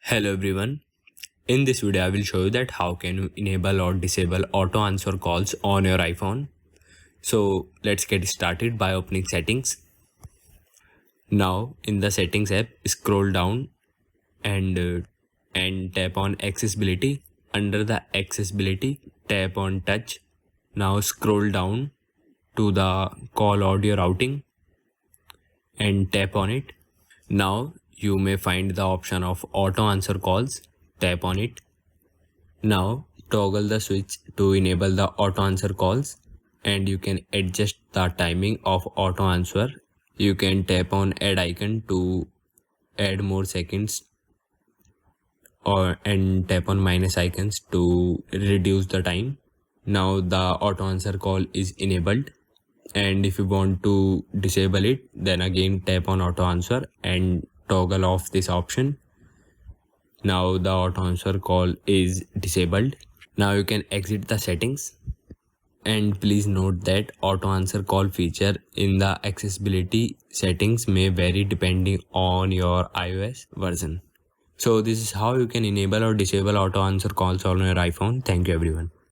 Hello everyone. In this video I will show you that how can you enable or disable auto answer calls on your iPhone. So let's get started by opening settings. Now in the settings app, scroll down and tap on accessibility. Under the accessibility, tap on touch. Now scroll down to the call audio routing and tap on it. Now you may find the option of auto answer calls. Tap on it. Now toggle the switch to enable the auto answer calls, and you can adjust the timing of auto answer. You can tap on add icon to add more seconds and tap on minus icons to reduce the time. Now the auto answer call is enabled, and if you want to disable it, then again tap on auto answer and toggle off this option. Now the auto answer call is disabled. Now you can exit the settings, and please note that auto answer call feature in the accessibility settings may vary depending on your iOS version. So this is how you can enable or disable auto answer calls on your iPhone. Thank you everyone.